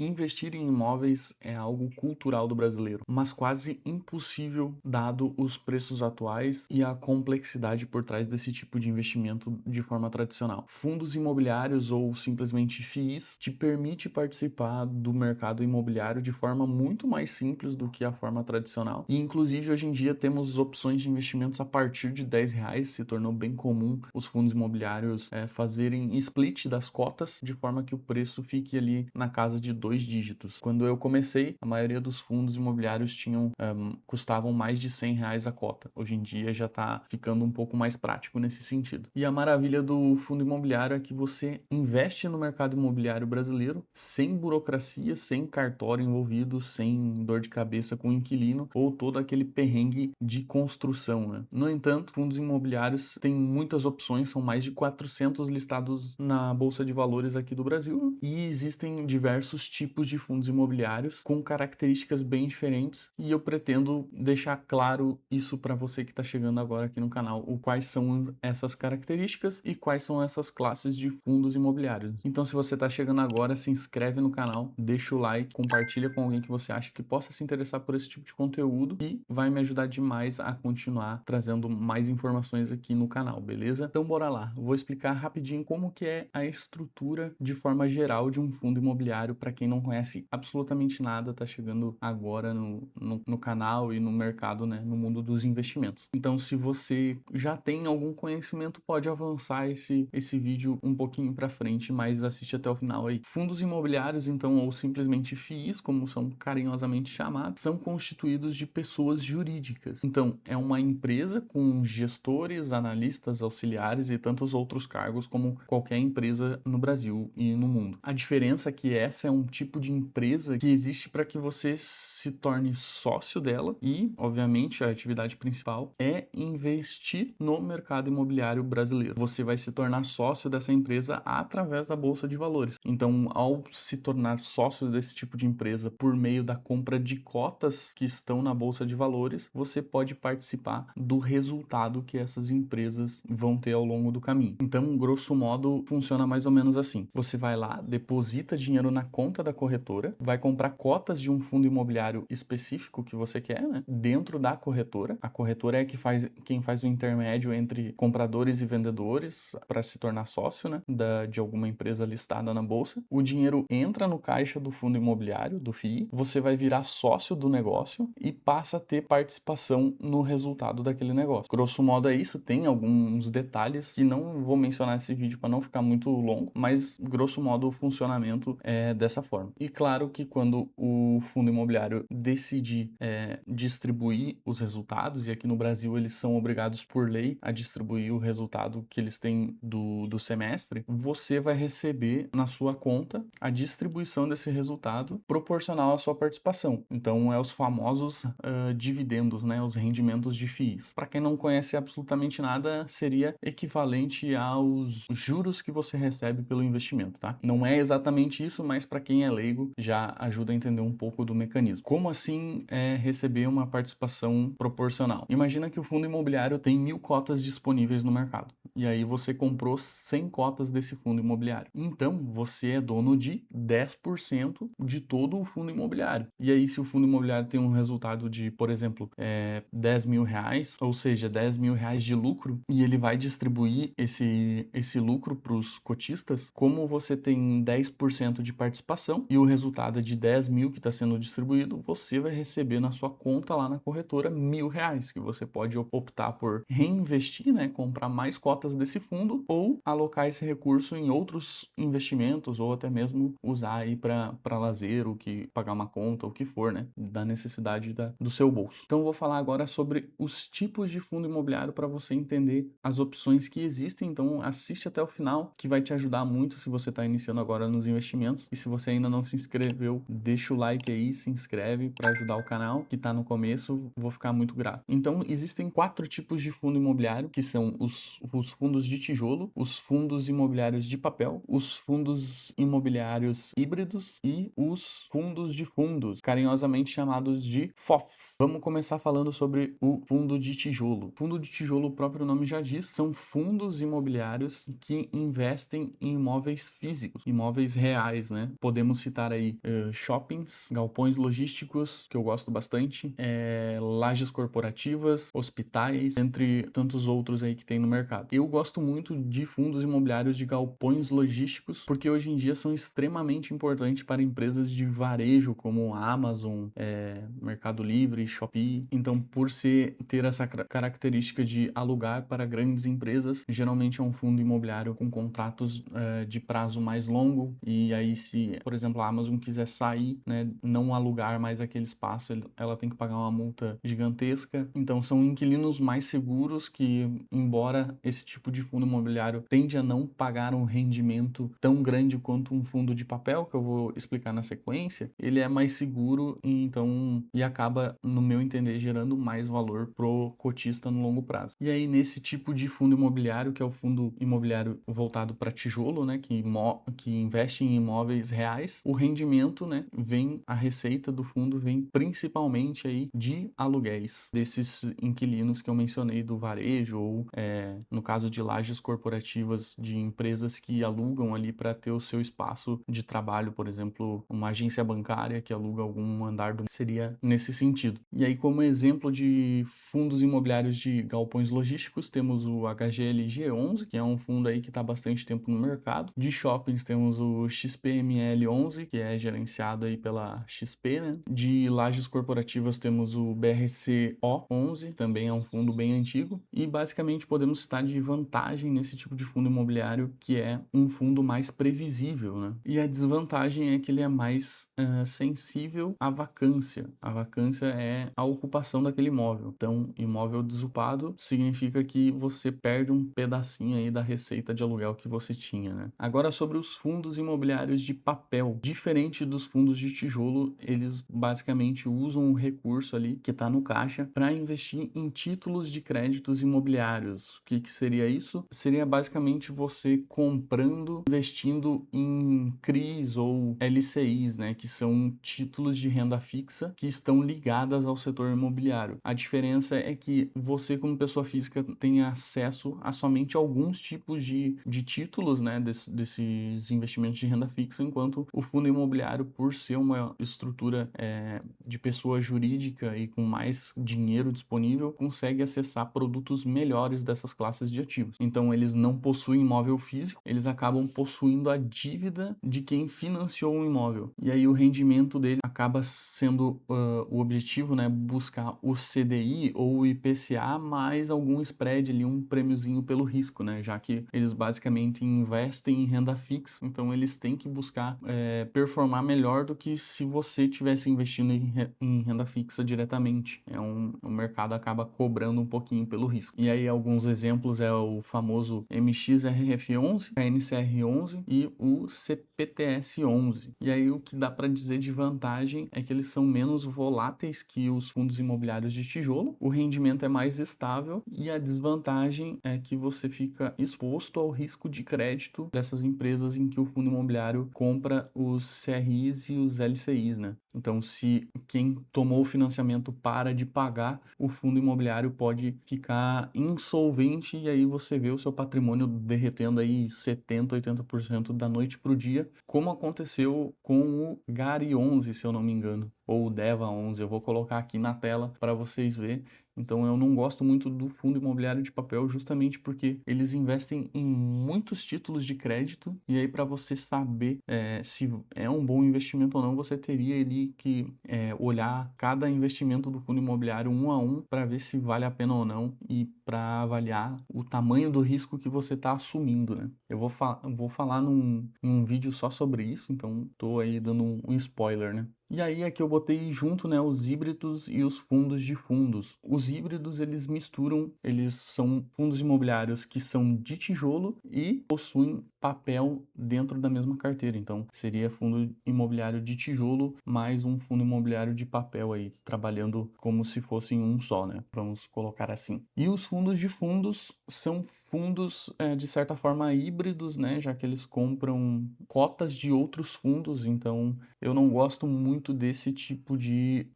Investir em imóveis é algo cultural do brasileiro, mas quase impossível dado os preços atuais e a complexidade por trás desse tipo de investimento de forma tradicional. Fundos imobiliários ou simplesmente FIIs te permite participar do mercado imobiliário de forma muito mais simples do que a forma tradicional. E inclusive hoje em dia temos opções de investimentos a partir de R$ 10, se tornou bem comum os fundos imobiliários fazerem split das cotas de forma que o preço fique ali na casa de 2 dígitos. Quando eu comecei, a maioria dos fundos imobiliários custavam mais de R$ 100 a cota. Hoje em dia já está ficando um pouco mais prático nesse sentido. E a maravilha do fundo imobiliário é que você investe no mercado imobiliário brasileiro sem burocracia, sem cartório envolvido, sem dor de cabeça com o inquilino ou todo aquele perrengue de construção, né? No entanto, fundos imobiliários têm muitas opções, são mais de 400 listados na Bolsa de Valores aqui do Brasil e existem diversos tipos de fundos imobiliários com características bem diferentes e eu pretendo deixar claro isso para você que está chegando agora aqui no canal, quais são essas características e quais são essas classes de fundos imobiliários. Então, se você está chegando agora, se inscreve no canal, deixa o like, compartilha com alguém que você acha que possa se interessar por esse tipo de conteúdo e vai me ajudar demais a continuar trazendo mais informações aqui no canal, beleza? Então bora lá, vou explicar rapidinho como que é a estrutura de forma geral de um fundo imobiliário para quem não conhece absolutamente nada, tá chegando agora no canal e no mercado, né, no mundo dos investimentos. Então se você já tem algum conhecimento, pode avançar esse vídeo um pouquinho para frente, mas assiste até o final aí. Fundos imobiliários, então, ou simplesmente FIIs, como são carinhosamente chamados, são constituídos de pessoas jurídicas. Então, é uma empresa com gestores, analistas, auxiliares e tantos outros cargos como qualquer empresa no Brasil e no mundo. A diferença é que essa é um tipo de empresa que existe para que você se torne sócio dela e, obviamente, a atividade principal é investir no mercado imobiliário brasileiro. Você vai se tornar sócio dessa empresa através da Bolsa de Valores. Então, ao se tornar sócio desse tipo de empresa por meio da compra de cotas que estão na Bolsa de Valores, você pode participar do resultado que essas empresas vão ter ao longo do caminho. Então, grosso modo, funciona mais ou menos assim. Você vai lá, deposita dinheiro na conta da corretora, vai comprar cotas de um fundo imobiliário específico que você quer, né? Dentro da corretora. A corretora é quem faz o intermédio entre compradores e vendedores para se tornar sócio, né? De alguma empresa listada na bolsa. O dinheiro entra no caixa do fundo imobiliário, do FII, você vai virar sócio do negócio e passa a ter participação no resultado daquele negócio. Grosso modo é isso, tem alguns detalhes que não vou mencionar nesse vídeo para não ficar muito longo, mas grosso modo o funcionamento é dessa forma. E claro que quando o fundo imobiliário decidir distribuir os resultados, e aqui no Brasil eles são obrigados por lei a distribuir o resultado que eles têm do semestre, você vai receber na sua conta a distribuição desse resultado proporcional à sua participação. Então, é os famosos dividendos, né? Os rendimentos de FIIs. Para quem não conhece absolutamente nada, seria equivalente aos juros que você recebe pelo investimento, tá? Não é exatamente isso, mas para quem é leigo, já ajuda a entender um pouco do mecanismo. Como assim receber uma participação proporcional? Imagina que o fundo imobiliário tem 1.000 cotas disponíveis no mercado. E aí você comprou 100 cotas desse fundo imobiliário. Então, você é dono de 10% de todo o fundo imobiliário. E aí, se o fundo imobiliário tem um resultado de, por exemplo, R$ 10.000, ou seja, R$ 10.000 de lucro, e ele vai distribuir esse lucro para os cotistas, como você tem 10% de participação e o resultado é de 10.000 que está sendo distribuído, você vai receber na sua conta lá na corretora R$ 1.000, que você pode optar por reinvestir, né, comprar mais cotas desse fundo ou alocar esse recurso em outros investimentos ou até mesmo usar aí para lazer, o que pagar uma conta, o que for, né, da necessidade do seu bolso. Então eu vou falar agora sobre os tipos de fundo imobiliário para você entender as opções que existem. Então assiste até o final, que vai te ajudar muito se você está iniciando agora nos investimentos. E se você ainda não se inscreveu, deixa o like aí, se inscreve para ajudar o canal que está no começo, vou ficar muito grato. Então existem 4 tipos de fundo imobiliário, que são os fundos de tijolo, os fundos imobiliários de papel, os fundos imobiliários híbridos e os fundos de fundos, carinhosamente chamados de FOFs. Vamos começar falando sobre o fundo de tijolo. Fundo de tijolo, o próprio nome já diz, são fundos imobiliários que investem em imóveis físicos, imóveis reais, né? Podemos podemos citar aí shoppings, galpões logísticos, que eu gosto bastante, lajes corporativas, hospitais, entre tantos outros aí que tem no mercado. Eu gosto muito de fundos imobiliários de galpões logísticos, porque hoje em dia são extremamente importantes para empresas de varejo, como a Amazon, Mercado Livre, Shopee. Então, por ter essa característica de alugar para grandes empresas, geralmente é um fundo imobiliário com contratos de prazo mais longo, e aí se, por exemplo, a Amazon quiser sair, né, não alugar mais aquele espaço, ela tem que pagar uma multa gigantesca. Então são inquilinos mais seguros que, embora esse tipo de fundo imobiliário tende a não pagar um rendimento tão grande quanto um fundo de papel, que eu vou explicar na sequência, ele é mais seguro e acaba, no meu entender, gerando mais valor pro cotista no longo prazo. E aí nesse tipo de fundo imobiliário, que é o fundo imobiliário voltado para tijolo, né, que investe em imóveis reais, o rendimento, né, a receita do fundo vem principalmente aí de aluguéis desses inquilinos que eu mencionei do varejo ou, no caso de lajes corporativas de empresas que alugam ali para ter o seu espaço de trabalho, por exemplo, uma agência bancária que aluga algum andar seria nesse sentido. E aí, como exemplo de fundos imobiliários de galpões logísticos, temos o HGLG11, que é um fundo aí que está há bastante tempo no mercado. De shoppings temos o XPML11, que é gerenciado aí pela XP, né? De lajes corporativas temos o BRCO11, também é um fundo bem antigo. E basicamente podemos citar de vantagem nesse tipo de fundo imobiliário, que é um fundo mais previsível, né? E a desvantagem é que ele é mais sensível à vacância. A vacância é a ocupação daquele imóvel. Então, imóvel desocupado significa que você perde um pedacinho aí da receita de aluguel que você tinha, né? Agora, sobre os fundos imobiliários de papel. Diferente dos fundos de tijolo, eles basicamente usam o recurso ali que está no caixa para investir em títulos de créditos imobiliários. O que seria isso? Seria basicamente você comprando, investindo em CRIs ou LCIs, né? Que são títulos de renda fixa que estão ligadas ao setor imobiliário. A diferença é que você, como pessoa física, tem acesso a somente alguns tipos de títulos, né, desses investimentos de renda fixa, enquanto o fundo imobiliário, por ser uma estrutura de pessoa jurídica e com mais dinheiro disponível, consegue acessar produtos melhores dessas classes de ativos. Então, eles não possuem imóvel físico, eles acabam possuindo a dívida de quem financiou o imóvel. E aí o rendimento dele acaba sendo o objetivo, né, buscar o CDI ou o IPCA mais algum spread ali, um prêmiozinho pelo risco, né, já que eles basicamente investem em renda fixa, então eles têm que buscar performar melhor do que se você tivesse investindo em renda fixa diretamente. O mercado acaba cobrando um pouquinho pelo risco. E aí alguns exemplos é o famoso MXRF11, KNCR11 e o CPTS11. E aí o que dá para dizer de vantagem é que eles são menos voláteis que os fundos imobiliários de tijolo, o rendimento é mais estável e a desvantagem é que você fica exposto ao risco de crédito dessas empresas em que o fundo imobiliário compra os CRIs e os LCIs, né? Então, se quem tomou o financiamento para de pagar, o fundo imobiliário pode ficar insolvente e aí você vê o seu patrimônio derretendo aí 70, 80% da noite para o dia, como aconteceu com o Gari 11, se eu não me engano, ou o Deva 11. Eu vou colocar aqui na tela para vocês verem. Então eu não gosto muito do fundo imobiliário de papel justamente porque eles investem em muitos títulos de crédito e aí para você saber se é um bom investimento ou não, você teria ali que olhar cada investimento do fundo imobiliário um a um para ver se vale a pena ou não e para avaliar o tamanho do risco que você está assumindo, né? Eu vou falar num vídeo só sobre isso, então estou aí dando um spoiler, né? E aí aqui eu botei junto, né, os híbridos e os fundos de fundos. Os híbridos, eles são fundos imobiliários que são de tijolo e possuem papel dentro da mesma carteira. Então, seria fundo imobiliário de tijolo mais um fundo imobiliário de papel aí, trabalhando como se fossem um só, né? Vamos colocar assim. E os fundos de fundos são fundos, de certa forma, híbridos, né? Já que eles compram cotas de outros fundos, então eu não gosto muito desse tipo de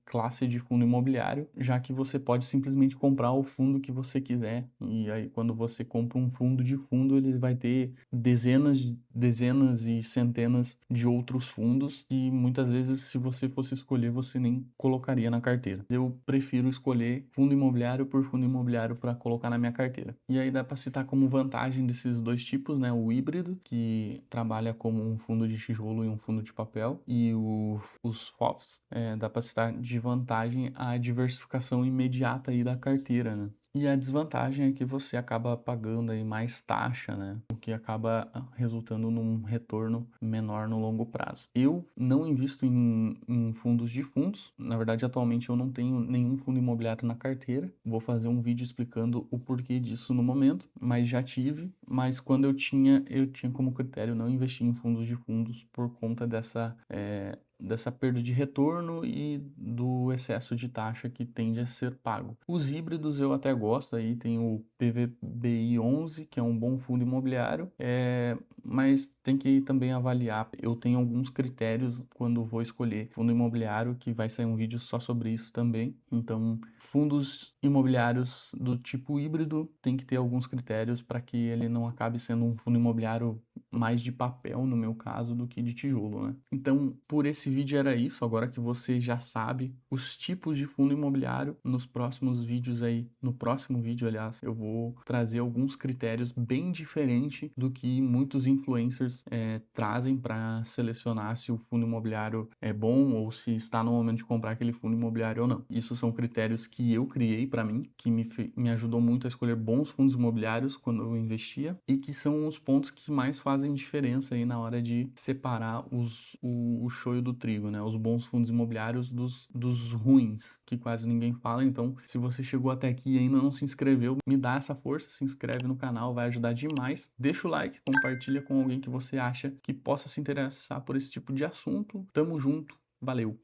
classe de fundo imobiliário, já que você pode simplesmente comprar o fundo que você quiser. E aí, quando você compra um fundo de fundo, ele vai ter dezenas e centenas de outros fundos que muitas vezes, se você fosse escolher, você nem colocaria na carteira. Eu prefiro escolher fundo imobiliário por fundo imobiliário para colocar na minha carteira. E aí dá para citar como vantagem desses dois tipos, né? O híbrido, que trabalha como um fundo de tijolo e um fundo de papel, e os FOFs, dá para citar de vantagem a diversificação imediata aí da carteira, né? E a desvantagem é que você acaba pagando aí mais taxa, né? O que acaba resultando num retorno menor no longo prazo. Eu não invisto em fundos de fundos. Na verdade, atualmente eu não tenho nenhum fundo imobiliário na carteira. Vou fazer um vídeo explicando o porquê disso no momento, mas já tive. Mas quando eu tinha como critério não investir em fundos de fundos por conta dessa perda de retorno e do excesso de taxa que tende a ser pago. Os híbridos eu até gosto, aí tem o PVBI 11, que é um bom fundo imobiliário, mas tem que também avaliar. Eu tenho alguns critérios quando vou escolher fundo imobiliário, que vai sair um vídeo só sobre isso também. Então, fundos imobiliários do tipo híbrido tem que ter alguns critérios para que ele não acabe sendo um fundo imobiliário mais de papel, no meu caso, do que de tijolo, né? Então, por esse vídeo era isso. Agora que você já sabe os tipos de fundo imobiliário, nos próximos vídeos aí, no próximo vídeo, aliás, eu vou trazer alguns critérios bem diferentes do que muitos influencers trazem para selecionar se o fundo imobiliário é bom ou se está no momento de comprar aquele fundo imobiliário ou não. Isso são critérios que eu criei para mim, que me ajudou muito a escolher bons fundos imobiliários quando eu investia e que são os pontos que mais fazem diferença aí na hora de separar o shoyu do trigo, né? Os bons fundos imobiliários dos ruins, que quase ninguém fala. Então, se você chegou até aqui e ainda não se inscreveu, me dá essa força, se inscreve no canal, vai ajudar demais. Deixa o like, compartilha com alguém que você acha que possa se interessar por esse tipo de assunto. Tamo junto, valeu!